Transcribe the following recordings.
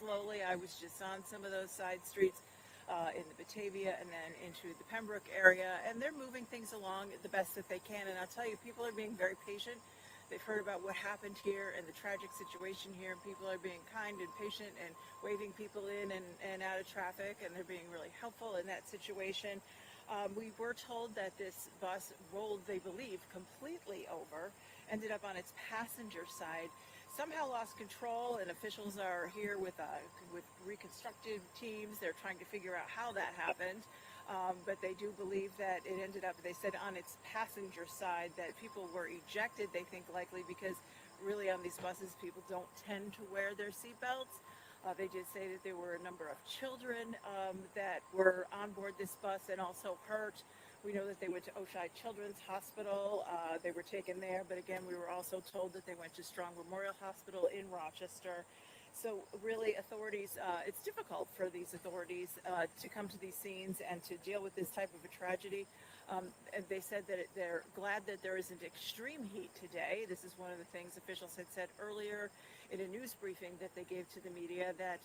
slowly. I was just on some of those side streets in the Batavia and then into the Pembroke area, and they're moving things along the best that they can. And I'll tell you, people are being very patient. They've heard about what happened here and the tragic situation here, and people are being kind and patient and waving people in and out of traffic, and they're being really helpful in that situation. We were told that this bus rolled, they believe, completely over, ended up on its passenger side, somehow lost control, and officials are here with reconstructive teams. They're trying to figure out how that happened. But they do believe that it ended up, they said, on its passenger side, that people were ejected, they think likely because really on these buses people don't tend to wear their seatbelts. They did say that there were a number of children that were on board this bus and also hurt. We know that they went to Oshai Children's Hospital. They were taken there, but again, we were also told that they went to Strong Memorial Hospital in Rochester. So really, authorities, it's difficult for these authorities to come to these scenes and to deal with this type of a tragedy. And they said that they're glad that there isn't extreme heat today. This is one of the things officials had said earlier in a news briefing that they gave to the media, that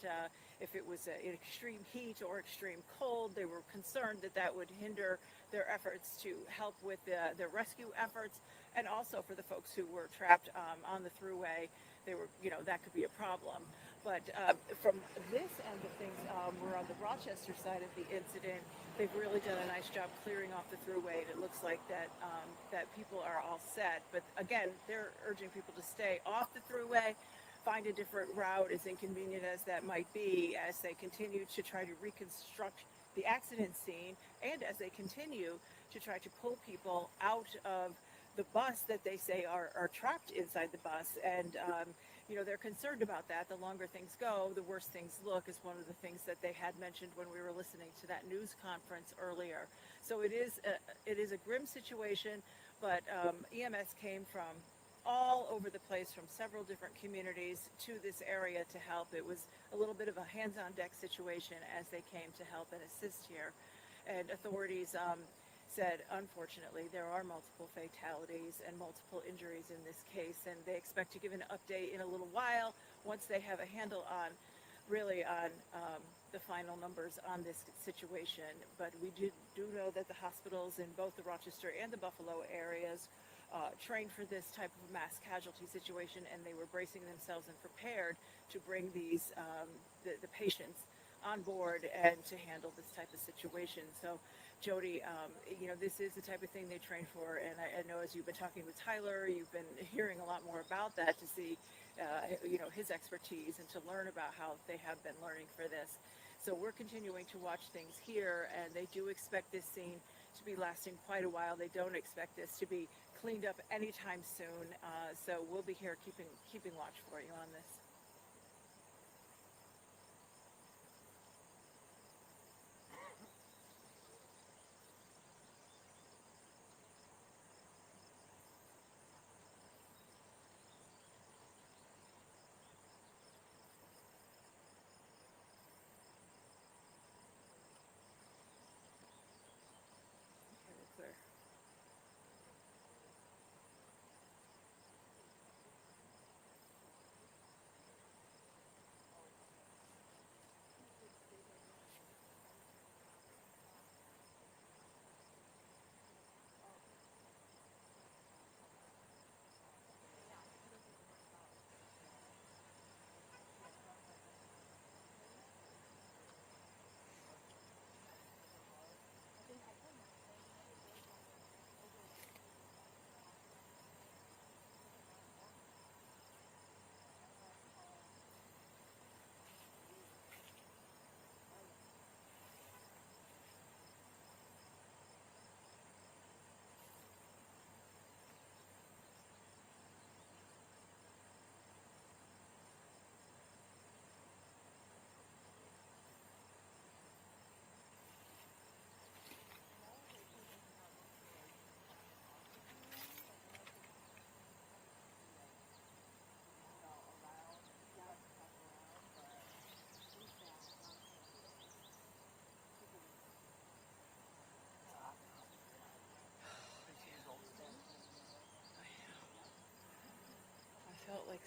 if it was extreme heat or extreme cold, they were concerned that that would hinder their efforts to help with their rescue efforts, and also for the folks who were trapped on the thruway. They were, that could be a problem. But from this end of things, we're on the Rochester side of the incident. They've really done a nice job clearing off the thruway, and it looks like that people are all set. But again, they're urging people to stay off the thruway, find a different route, as inconvenient as that might be, as they continue to try to reconstruct the accident scene, and as they continue to try to pull people out of the bus that they say are trapped inside the bus. And they're concerned about that. The longer things go, the worse things look, is one of the things that they had mentioned when we were listening to that news conference earlier. So it is a grim situation, but EMS came from all over the place, from several different communities to this area to help. It was a little bit of a hands-on-deck situation as they came to help and assist here. And authorities said, unfortunately, there are multiple fatalities and multiple injuries in this case, and they expect to give an update in a little while once they have a handle on the final numbers on this situation. But we do know that the hospitals in both the Rochester and the Buffalo areas trained for this type of mass casualty situation, and they were bracing themselves and prepared to bring these the patients on board and to handle this type of situation. So Jody, this is the type of thing they train for, and I know as you've been talking with Tyler, you've been hearing a lot more about that to see, his expertise and to learn about how they have been learning for this. So we're continuing to watch things here, and they do expect this scene to be lasting quite a while. They don't expect this to be cleaned up anytime soon. So we'll be here keeping watch for you on this. Okay, we're clear.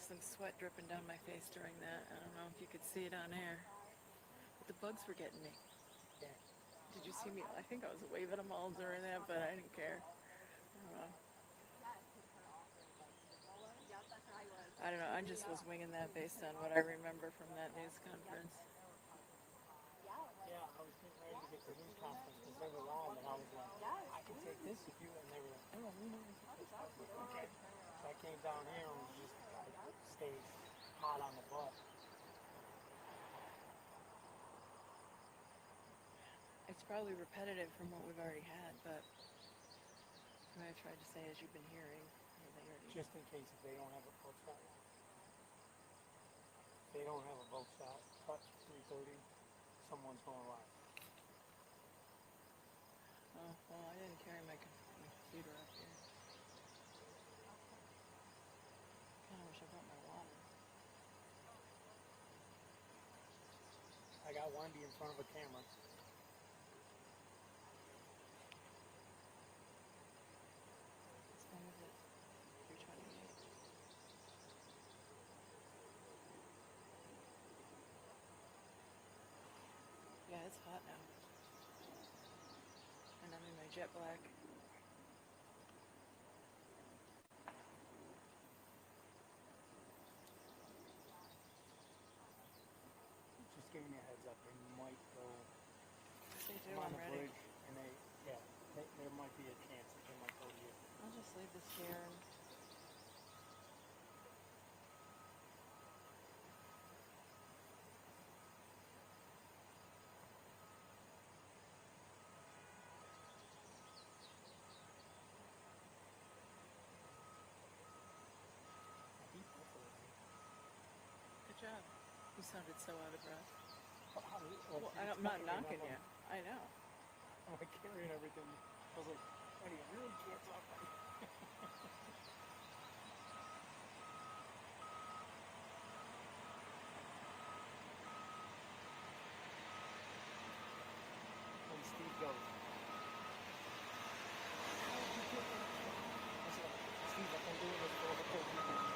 some sweat dripping down my face during that. I don't know if you could see it on air. But the bugs were getting me. Yeah. Did you see me? I think I was waving them all during that, but I didn't care. I don't know. I just was winging that based on what I remember from that news conference. Yeah, I was getting ready to get the news conference because they were live, and I was like, I can take this if you, and they were like, oh, we know you can take this. I was like, okay. So I came down here and was just, I stayed hot on the bus. It's probably repetitive from what we've already had, but what I tried to say is you've been hearing. Just in case if they don't have a boat shot. If they don't have a boat shot, cut 3:30, someone's going live. Oh, well, I didn't carry my computer up here. Kind of wish I brought my water. I got Wendy in front of a camera. When was it? 3:28. Yeah, it's hot now. And I'm in my jet black. Just giving you a heads up, they might go They do, on I'm the ready. bridge, and there might be a chance that they might go to you. I'll just leave this here and good job. You sounded so out of breath. Well, I'm not knocking you. I know. I'm like carrying everything. I was like, Eddie, I really can't talk about it. When Steve goes, I said, Steve, I've been doing this for over 30 years.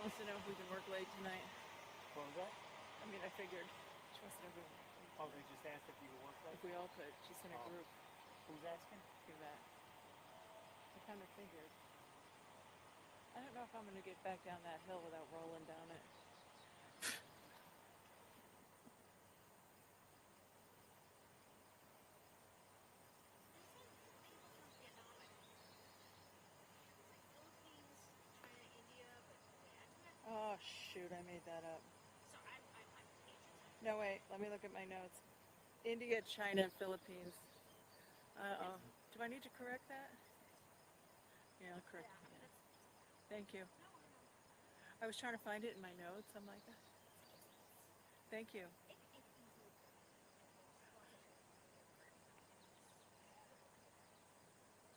Wants to know if we can work late tonight. What was that? I mean, I figured. She wants to know if we, Oh, they just asked if you could work if that? we all could. She's in a Oh. group. Who's asking? Do that. I kind of figured. I don't know if I'm going to get back down that hill without rolling down it. Oh, shoot, I made that up. No, wait, let me look at my notes. India, China, Philippines. Uh-oh. Do I need to correct that? Yeah, I'll correct it. Yeah. Thank you. I was trying to find it in my notes. I'm like, thank you.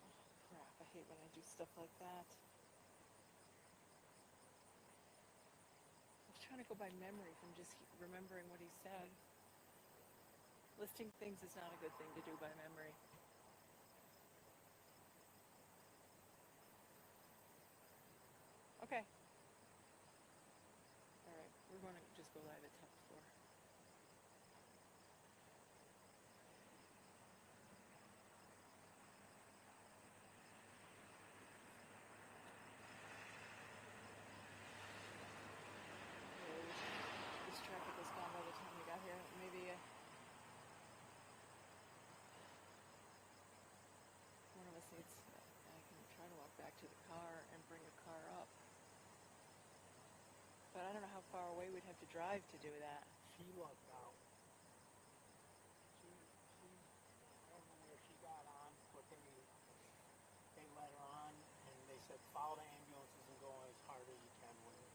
Oh, crap, I hate when I do stuff like that. I was trying to go by memory from just remembering what he said. Listing things is not a good thing to do by memory. Okay. All right, we're going to just go live at top floor. This traffic was gone by the time we got here. Maybe one of us needs. I can try to walk back to the car and bring a car up. But I don't know how far away we'd have to drive to do that. She lucked out. I don't know where she got on, but they let her on, and they said follow the ambulances and go as hard as you can with it.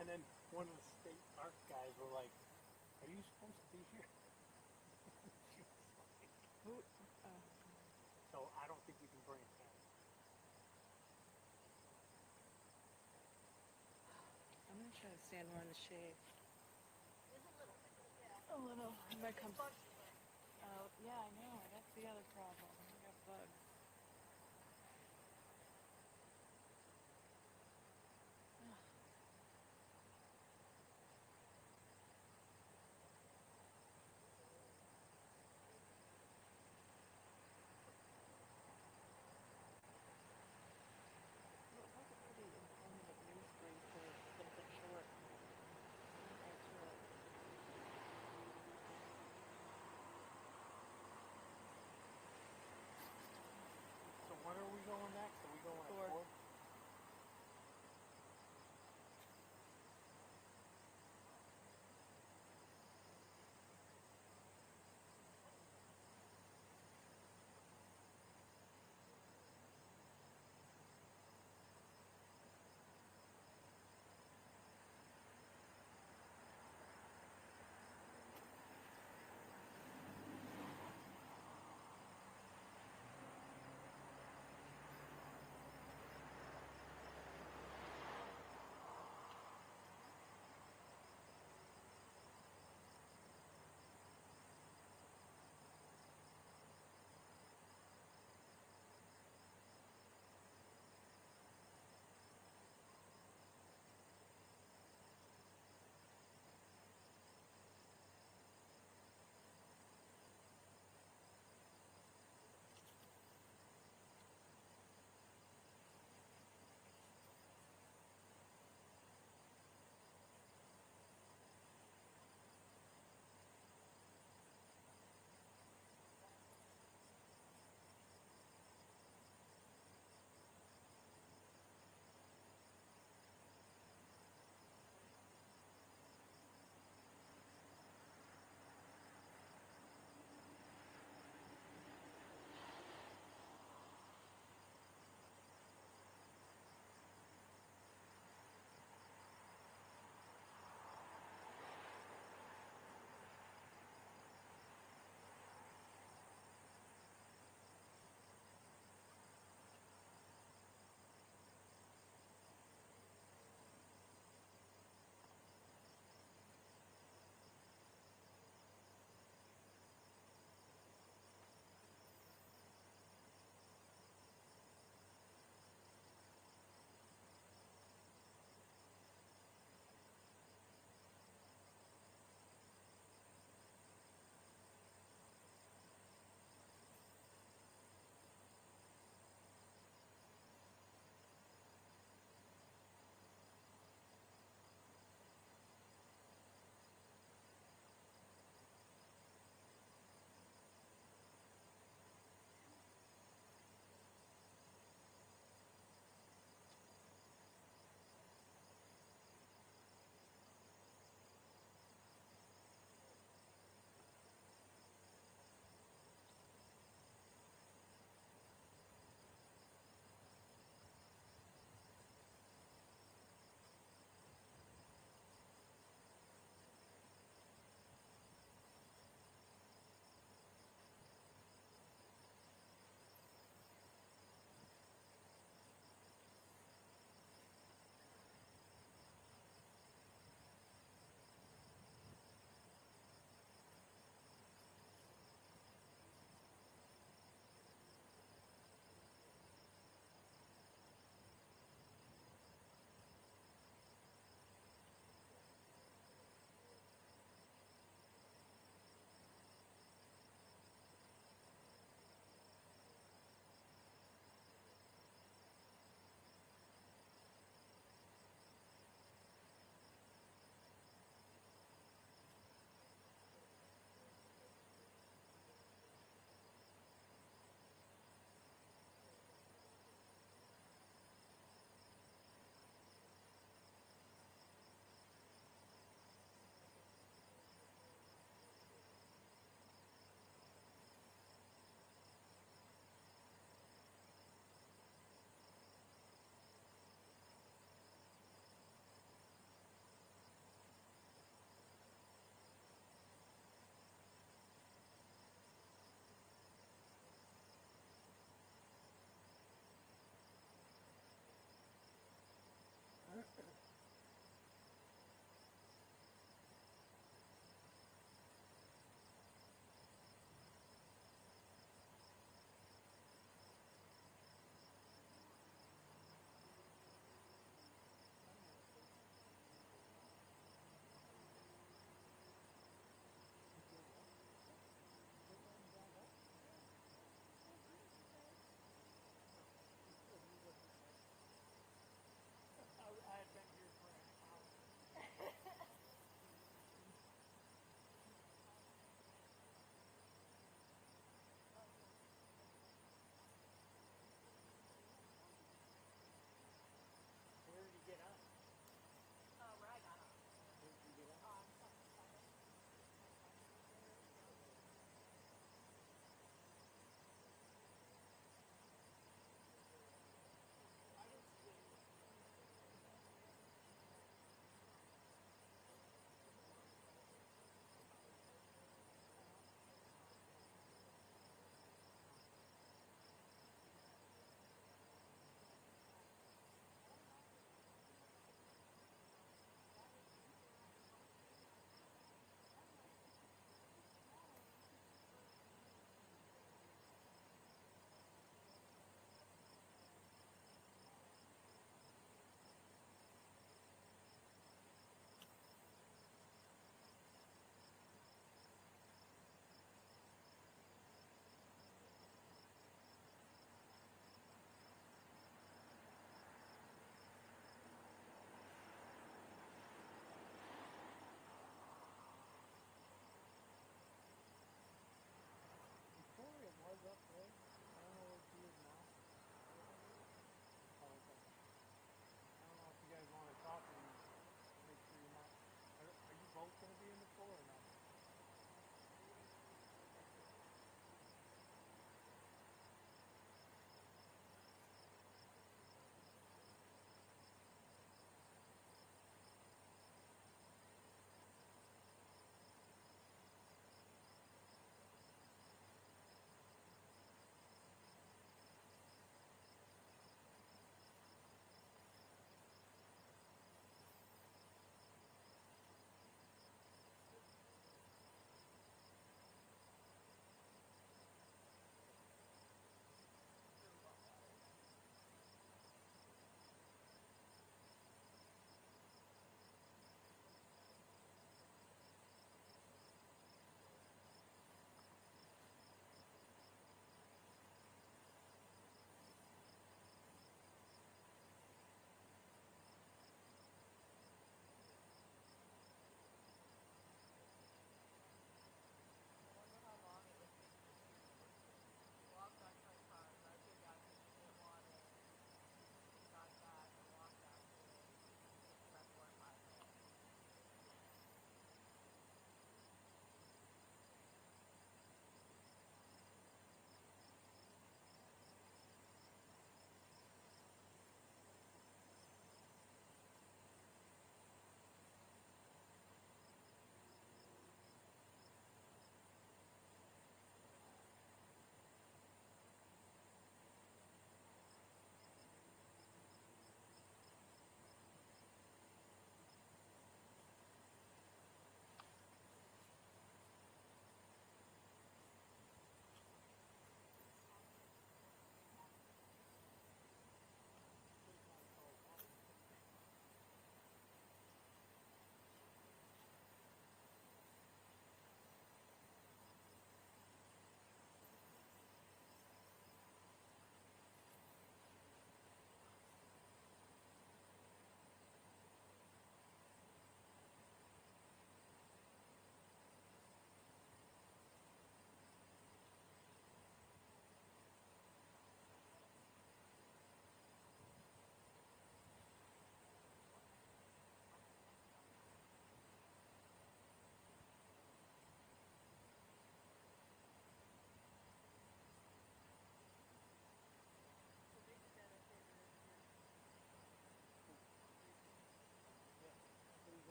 And then one of the state park guys were like, "Are you supposed to be here?" She was like, Who? so I don't think you can bring it down. I'm gonna try to stand more in the shade. A little. It might come. Oh, yeah, I know. That's the other problem. We got bugs. Well, it was a pretty informative news brief for something short. Didn't add to it.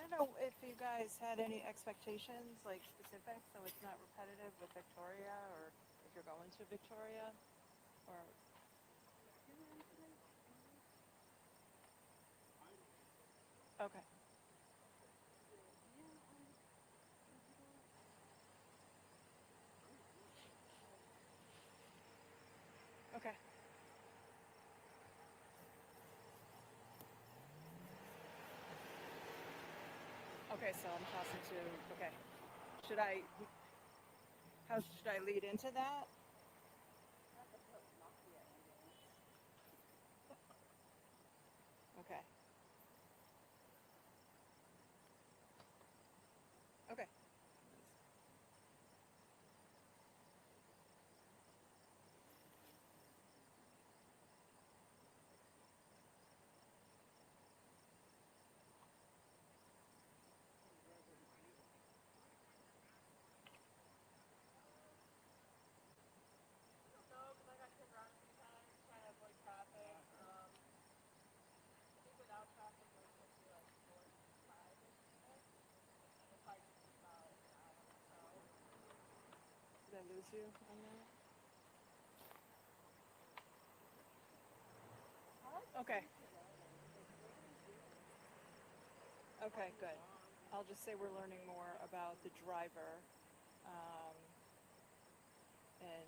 don't know if you guys had any expectations, like specific, so it's not repetitive with Victoria, or if you're going to Victoria, or. Okay. Okay. Okay, so I'm tossing to, okay. Should I, how should I lead into that? Okay. Okay. Did I lose you on that? Okay. Okay, good. I'll just say we're learning more about the driver, um, and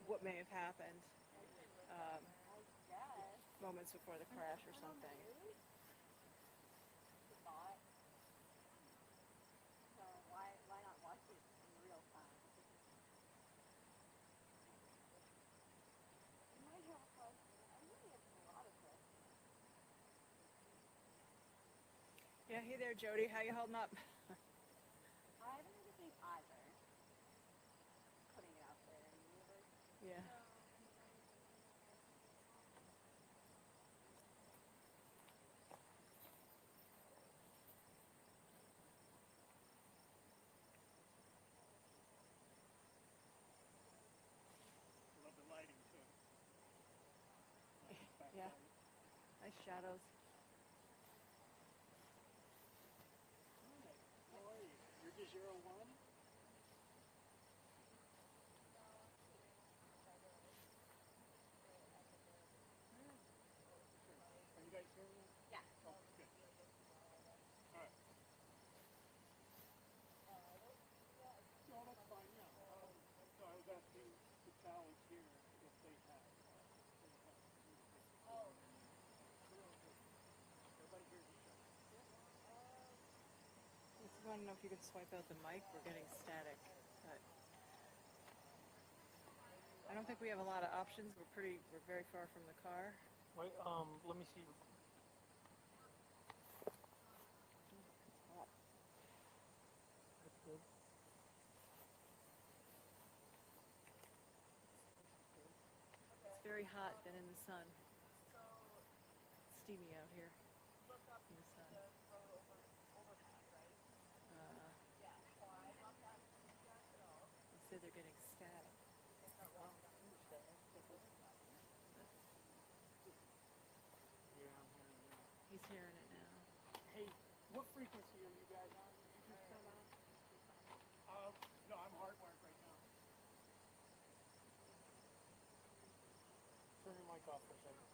what may have happened, um, moments before the crash or something. Yeah, hey there, Jody. How you holding up? Yeah. Love the lighting too. Yeah. Nice shadows. Hi, how are you? You're just 01? Are you guys here now? Yeah. Oh, good. All right. No, that's fine, yeah. So I was asking the challenge here if they have communication. Oh. Everybody hears each other. I just want to know if you could swipe out the mic. We're getting static. But I don't think we have a lot of options. We're very far from the car. Wait, let me see. That's good. It's very hot. Been in the sun. It's steamy out here in the sun. They say they're getting static. Yeah, I'm hearing that. He's hearing it now. Hey, what frequency are you guys on? Did you just turn on? No, I'm hardwired right now. Turn your mic off for a second.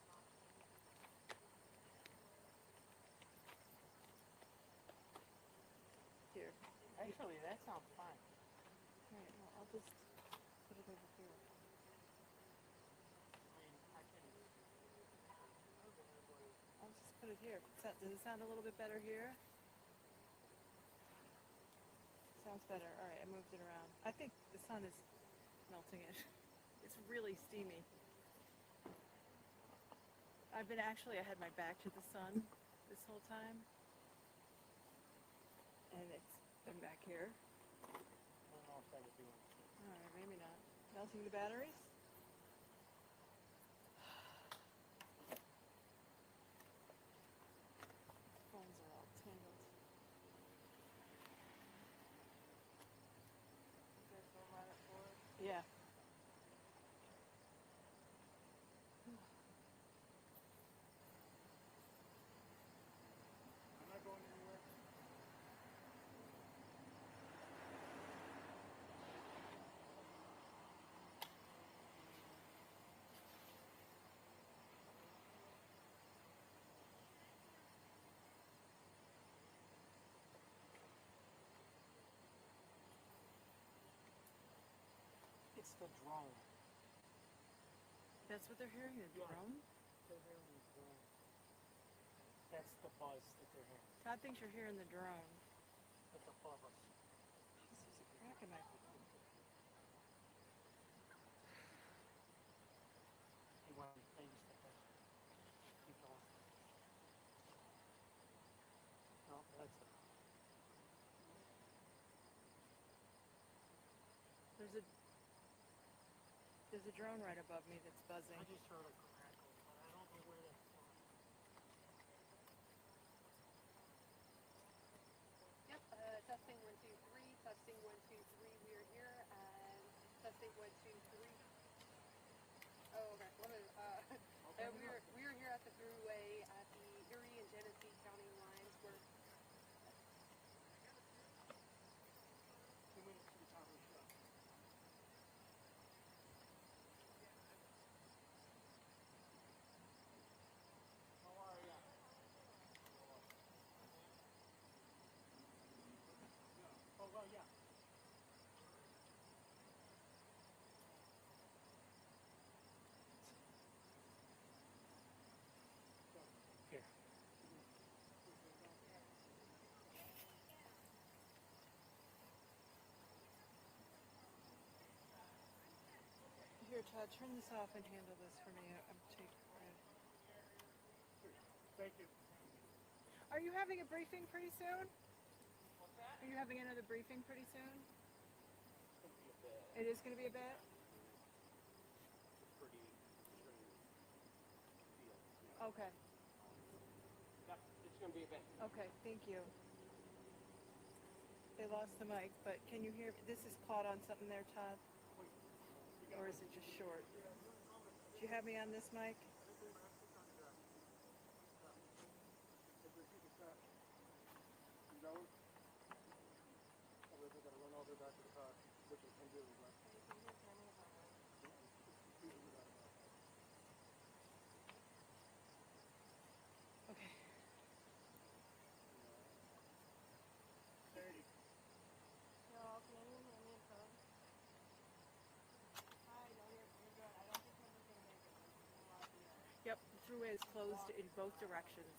Here. Actually, that sounds fine. All right. Well, I'll just put it over here. I mean, I can. I'll just put it here. Does it sound a little bit better here? Sounds better. All right. I moved it around. I think the sun is melting it. It's really steamy. I had my back to the sun this whole time. And it's been back here. I don't know if that would do anything. All right, maybe not. Melting the batteries? Phones are all tangled. Yeah. I'm not going anywhere. the drone. That's what they're hearing, the drone? They're hearing the drone. That's the buzz that they're hearing. Todd thinks you're hearing the drone. That's above us. This is a crack in my... He went things that does. Keep going. No, that's it. There's a drone right above me that's buzzing. I just heard a crackle, but I don't know where that's from. Yep, testing 1, 2, 3, testing 1, 2, 3, we are here, and testing 1, 2, 3. Oh, okay, we are here at the thruway at the Erie and Genesee County lines where... 2 minutes to the top of the show. How are ya? Oh, well, yeah. Here. Here, Todd, turn this off and handle this for me. I'm taking credit. Thank you. Are you having a briefing pretty soon? What's that? Are you having another briefing pretty soon? It's going to be a bit. It is going to be a bit? Pretty strange deal. Okay. Yep, it's going to be a bit. Okay, thank you. They lost the mic, but can you hear? This is caught on something there, Todd? Or is it just short? Do you have me on this mic? Okay. 30. Y'all, can anyone hear me in phone? Hi, no, you're good. I don't think we're going to make it. There's a lot of the Yep, the thruway is closed in both directions.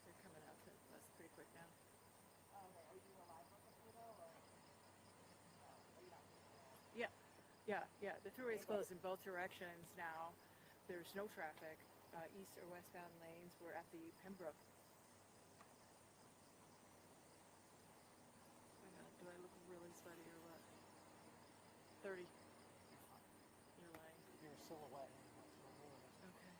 They're coming out to us pretty quick now. Okay, are you alive with the photo, or? Yeah. The thruway is closed in both directions now. There's no traffic, east or westbound lanes. We're at the Pembroke. Oh my God, do I look really sweaty or what? 30. You're lying. You're a silhouette. Okay.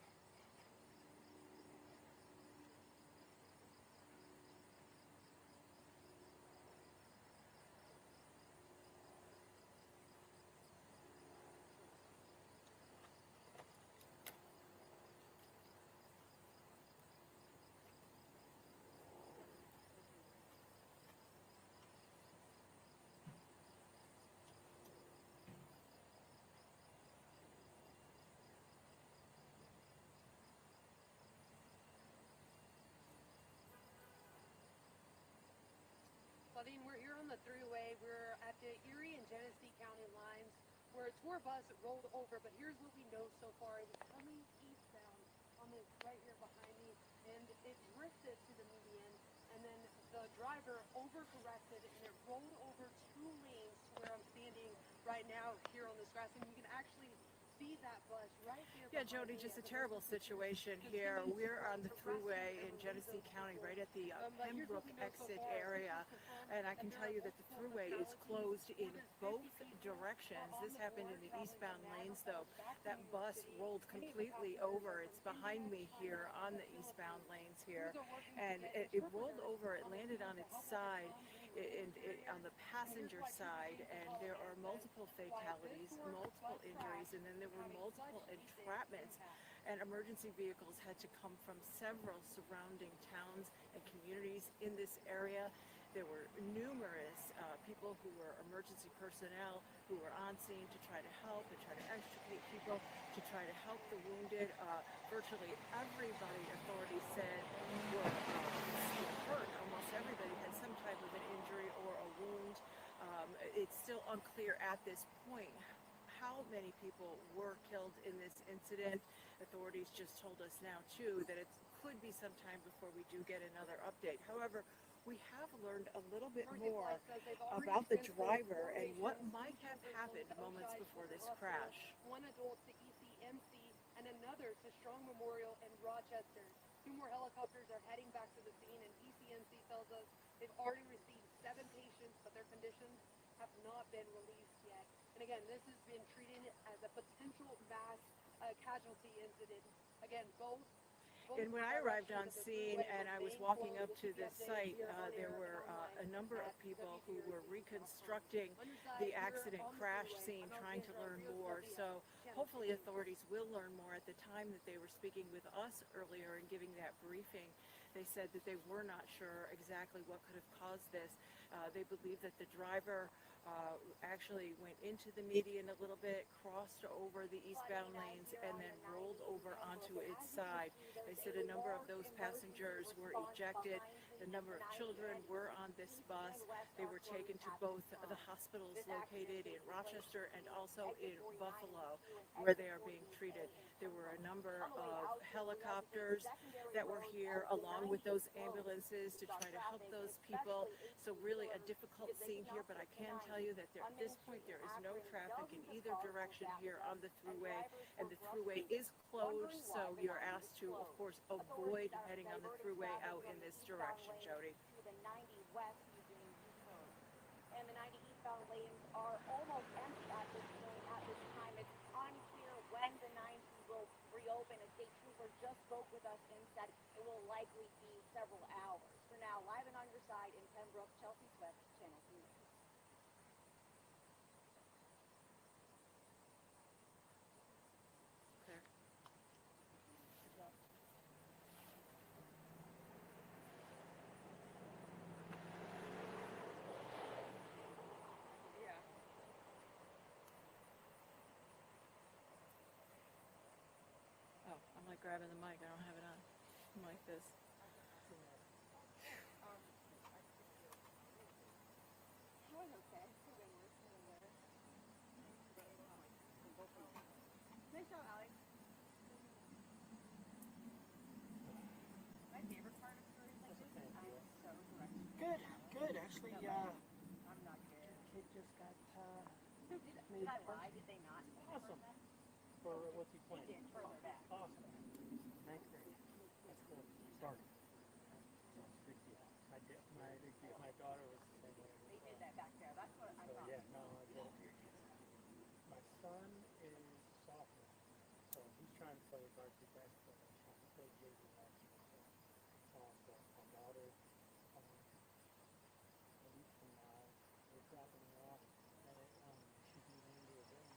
Claudine, we're here on the thruway. We're at the Erie and Genesee County lines where a tour bus rolled over, but here's what we know so far. It was coming eastbound on this right here behind me, and it drifted to the median, and then the driver overcorrected, and it rolled over 2 lanes to where I'm standing right now here on this grass, and you can actually see that bus right here. Yeah, Jody, just a terrible situation here. We're on the thruway in Genesee County, right at the Pembroke exit area. And I can tell you that the thruway is closed in both directions. This happened in the eastbound lanes, though. That bus rolled completely over. It's behind me here on the eastbound lanes here. And it rolled over. It landed on its side, on the passenger side. And there are multiple fatalities, multiple injuries, and then there were multiple entrapments. And emergency vehicles had to come from several surrounding towns and communities in this area. There were numerous people who were emergency personnel who were on scene to try to help and try to extricate people, to try to help the wounded. Virtually everybody, authorities said, were hurt. Almost everybody had some type of an injury or a wound. It's still unclear at this point how many people were killed in this incident. Authorities just told us now too that it could be some time before we do get another update. However, we have learned a little bit more about the driver and what might have happened moments before this crash. One adult to ECMC and another to Strong Memorial in Rochester. 2 more helicopters are heading back to the scene, and ECMC tells us they've already received 7 patients, but their conditions have not been released yet. And again, this has been treated as a potential mass casualty incident. Again, both. And when I arrived on scene and I was walking up to the site, there were a number of people who were reconstructing the accident crash scene, trying to learn more. So hopefully authorities will learn more. At the time that they were speaking with us earlier and giving that briefing, they said that they were not sure exactly what could have caused this. They believe that the driver actually went into the median a little bit, crossed over the eastbound lanes, and then rolled over onto its side. They said a number of those passengers were ejected. The number of children were on this bus. They were taken to both the hospitals located in Rochester and also in Buffalo, where they are being treated. There were a number of helicopters that were here, along with those ambulances, to try to help those people. So really a difficult scene here, but I can tell you that at this point there is no traffic in either direction here on the thruway, and the thruway is closed, so you're asked to, of course, avoid heading on the thruway out in this direction, Jody. The 90 west using U-turn. And the 90 eastbound lanes are almost empty at this point. At this time, it's unclear when the 90 will reopen. A state trooper just spoke with us and said it will likely be several hours. For now, live and on your side in Pembroke, Chelsea Swift, Channel 2 News. Okay. Yeah. Oh, I'm like grabbing the mic. I don't have it on. I'm like this. Nice job, Alex. My favorite part of stories like this is I'm so direct. Good. Actually, I'm not good. kid just got So did I lie? Did they not? awesome. For what's he He playing? did further back. Awesome. Ninth grade. That's cool. Started. So it's a big deal. My daughter was the same way. They did that back there. That's what I So thought. yeah, no, I get it. My son is sophomore, so he's trying to play varsity basketball. He's trying to play JV basketball. But my daughter, a week from now, we're dropping her off. She's moving into a room.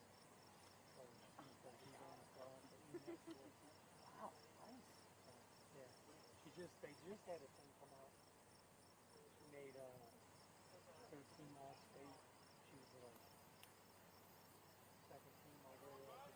So she's got he's on the bus. Wow, nice. Yeah, they just had a thing come out. She made 13 mile state. She was like second team all the way up.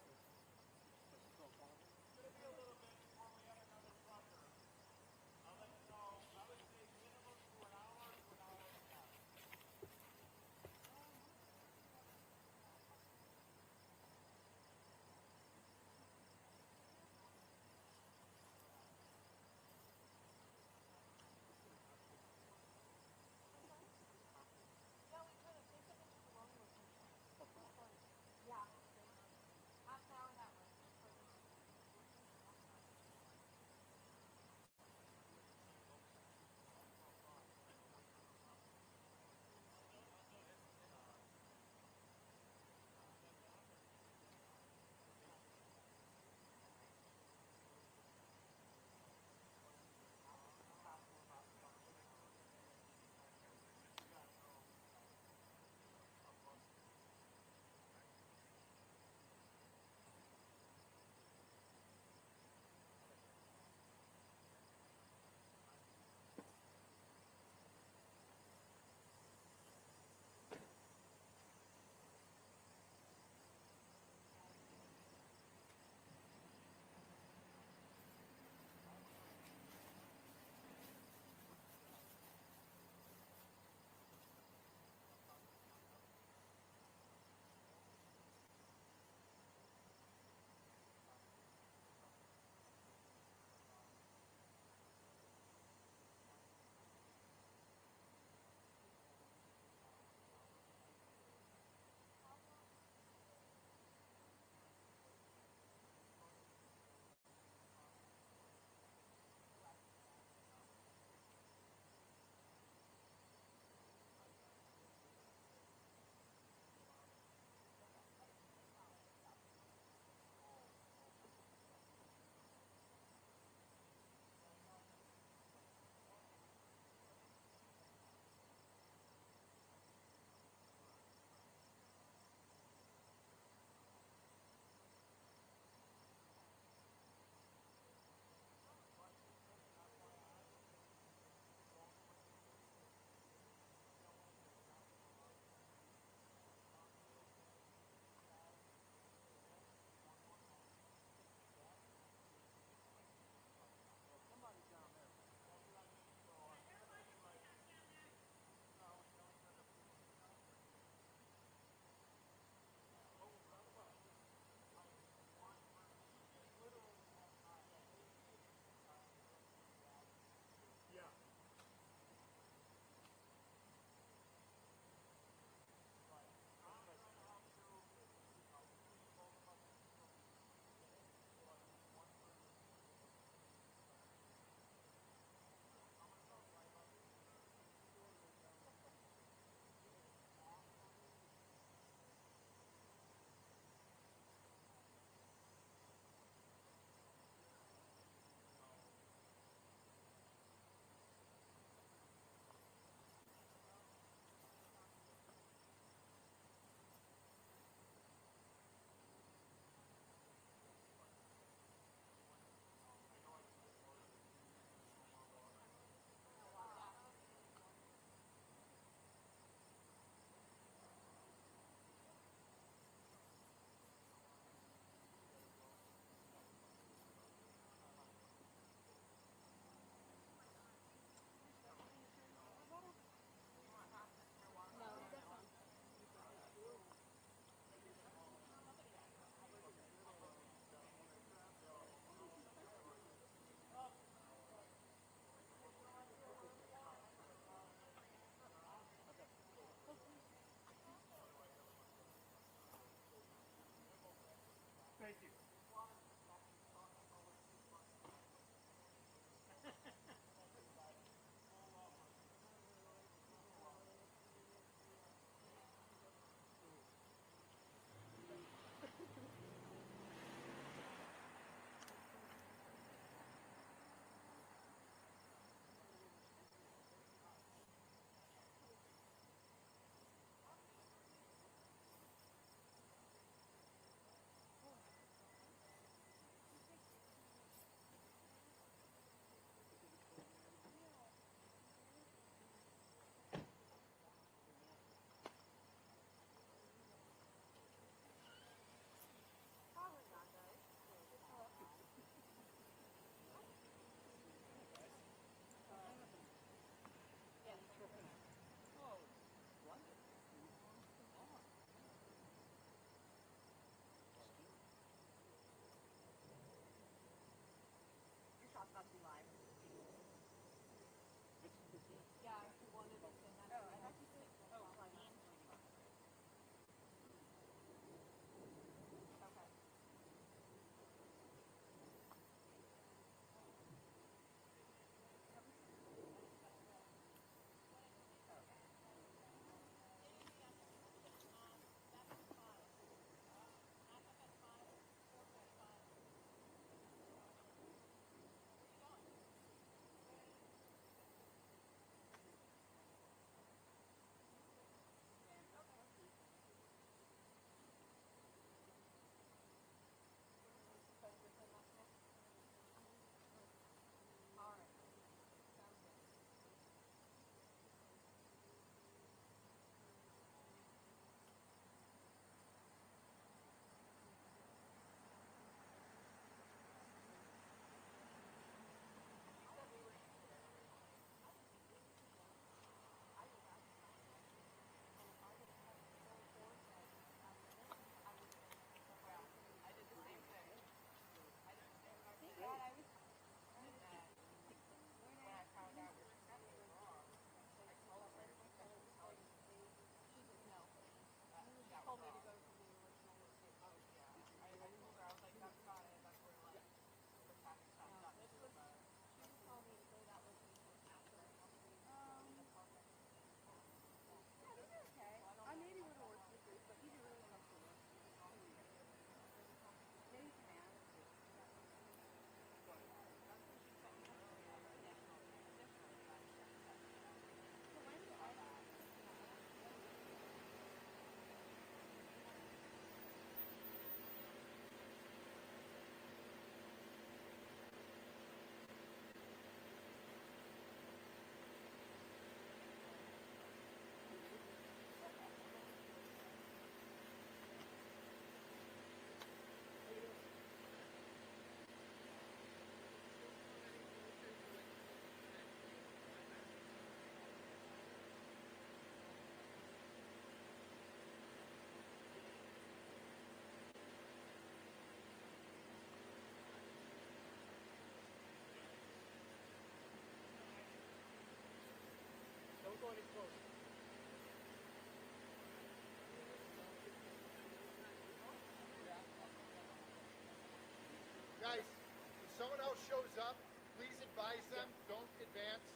shows up, please advise them, don't advance,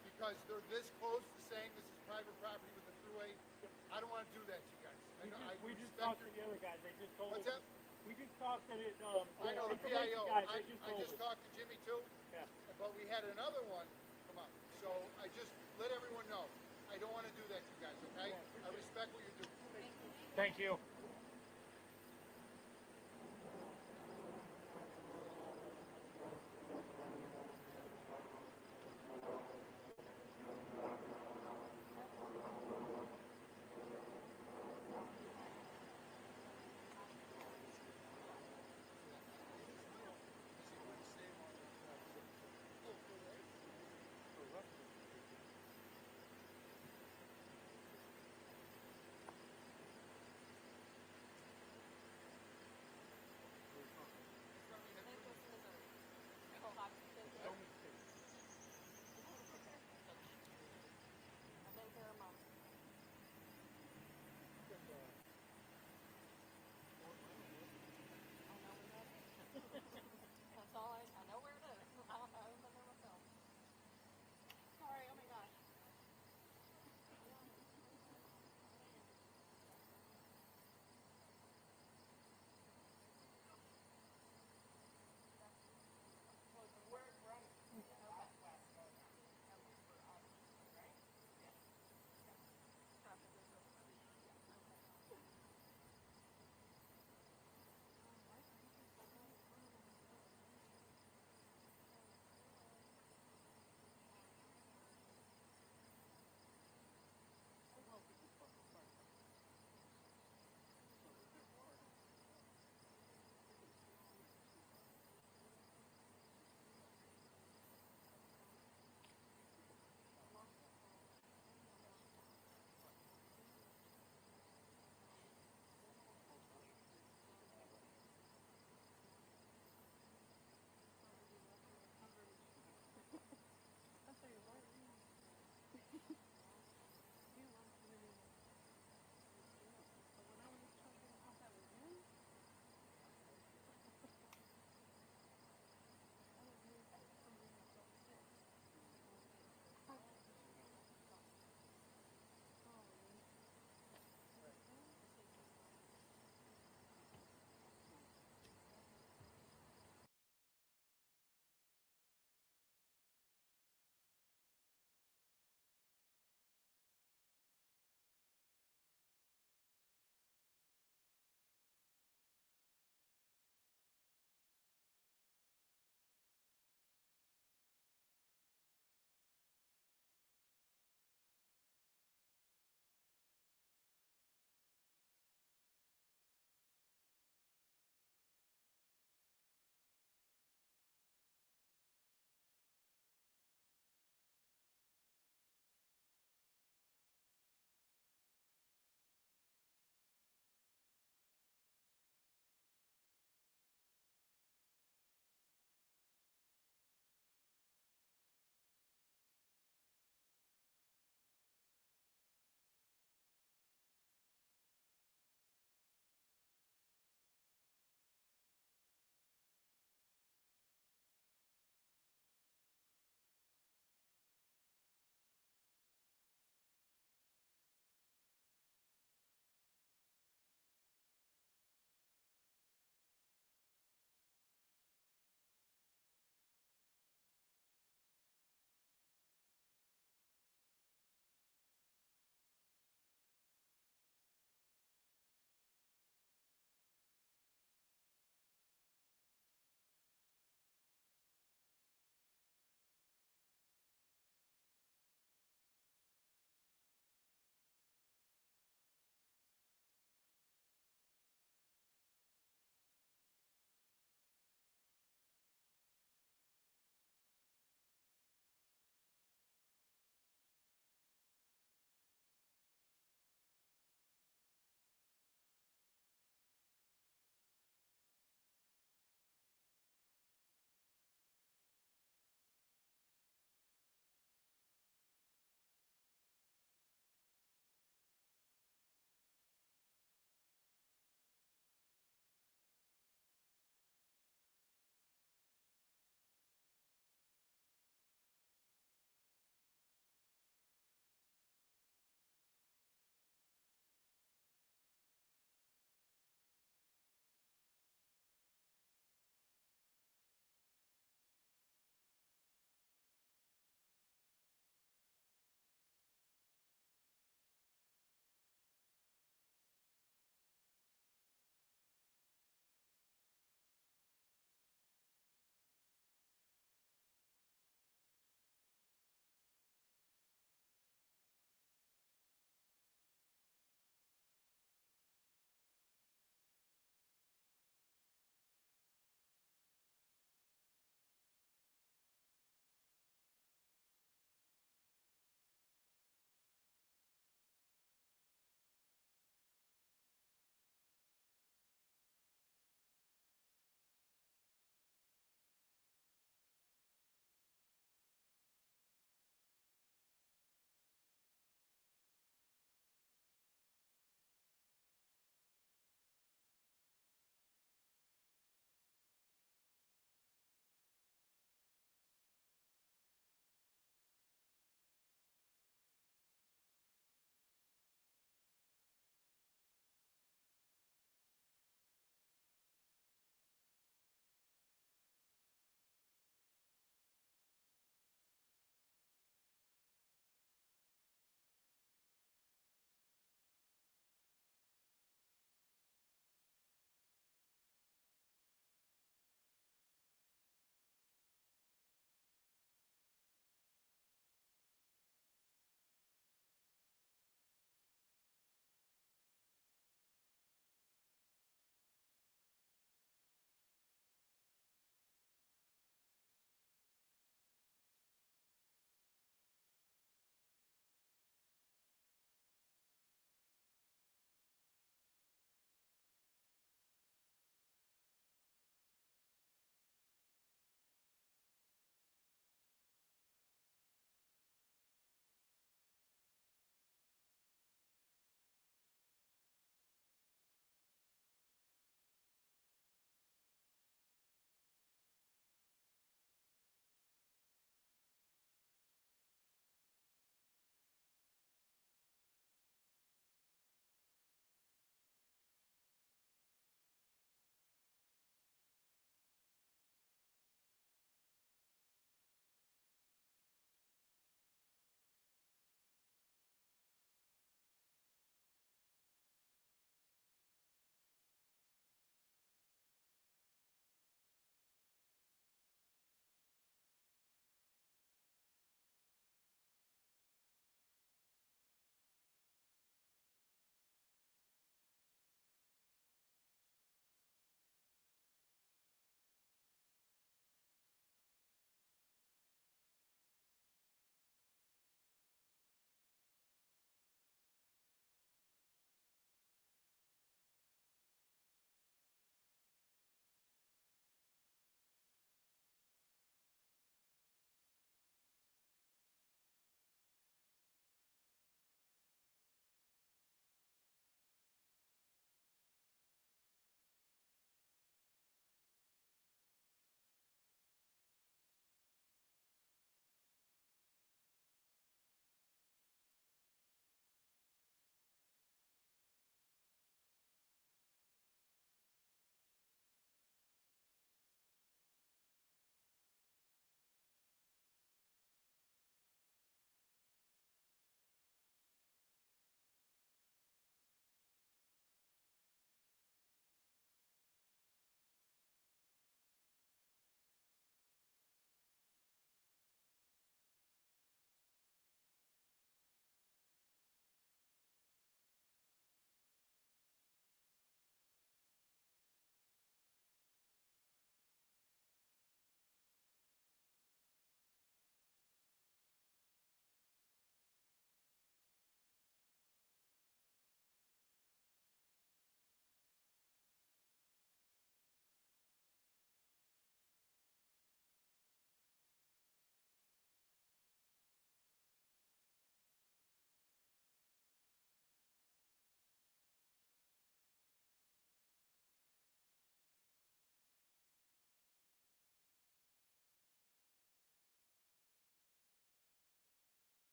because they're this close to saying this is private property with the thruway. I don't want to do that to you guys. We just talked to the other guys. They just told What's us. that? We just talked to the I know the information PIO. guys. I They just told just us. talked to Jimmy too, Yeah. but we had another one come up. So I just let everyone know. I don't want to do that to you guys, okay? I respect what you do. Thank you.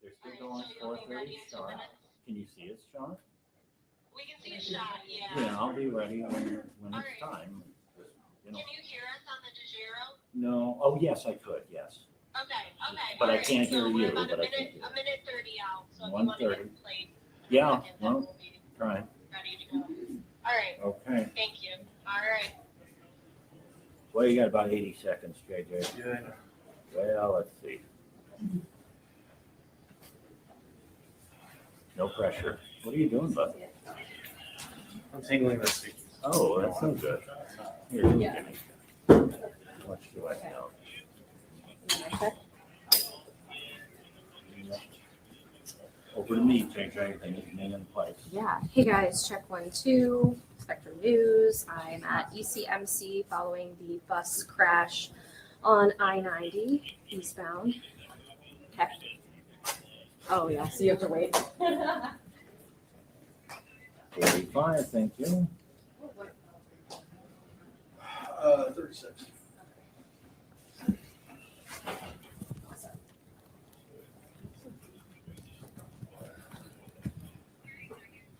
They're still going 4:30 sharp. Can you see us, Sean? We can see a shot, yeah. Yeah, I'll be ready when it's time. You know. Can you hear us on the DeGiro? No. Oh, yes, I could. Yes. Okay. But I Alright, can't so hear we're you, about but I can a hear. minute 30 out, so if you want to 1:30. get played. Yeah. Then Well, we'll be try. ready to go. Alright, Okay. thank you. Alright. Well, you got about 80 seconds, JJ. Good. Well, let's see. No pressure. What are you doing, bud? I'm tingling this week. Oh, that's so good. Here, give me. How much do I know? Over to me, JJ. I need me in place. Yeah. Hey guys, check 1, 2, Spectrum News. I'm at ECMC following the bus crash on I-90 eastbound. Okay. Oh yeah, so you have to wait. 45, thank you. 36.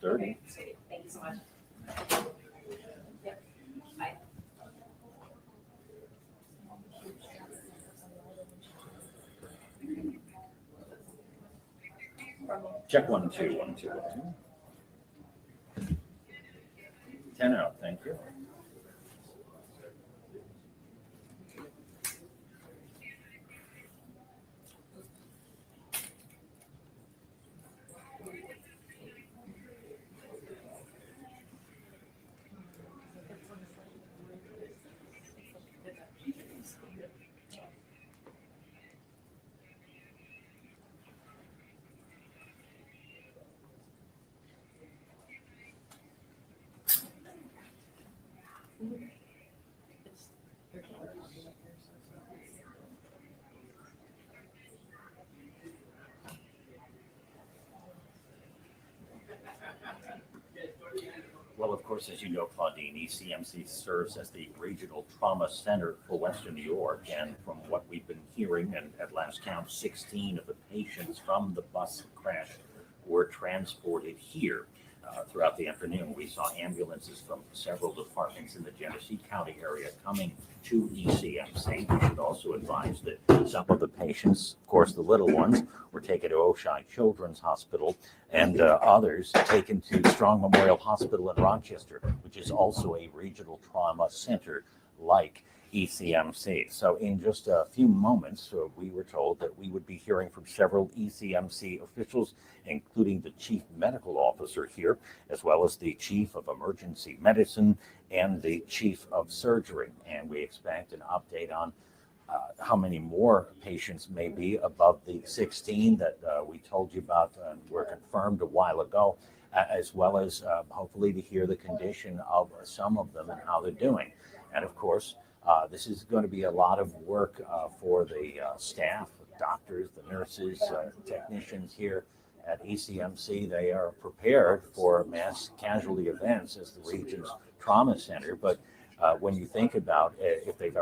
$30. Thank you so much. Yep. Bye. Check 1, 2, 1, 2, 1, 2. 10 out, thank you. Well, of course, as you know, Claudine, ECMC serves as the regional trauma center for Western New York. And from what we've been hearing, and at last count, 16 of the patients from the bus crash were transported here. Throughout the afternoon, we saw ambulances from several departments in the Genesee County area coming to ECMC. We should also advise that some of the patients, of course, the little ones, were taken to Oshai Children's Hospital, and others taken to Strong Memorial Hospital in Rochester, which is also a regional trauma center like ECMC. So in just a few moments, we were told that we would be hearing from several ECMC officials, including the chief medical officer here, as well as the chief of emergency medicine and the chief of surgery. And we expect an update on how many more patients may be above the 16 that we told you about and were confirmed a while ago, as well as hopefully to hear the condition of some of them and how they're doing. And of course, this is going to be a lot of work for the staff, doctors, the nurses, technicians here at ECMC. They are prepared for mass casualty events as the region's trauma center. But when you think about if they've ever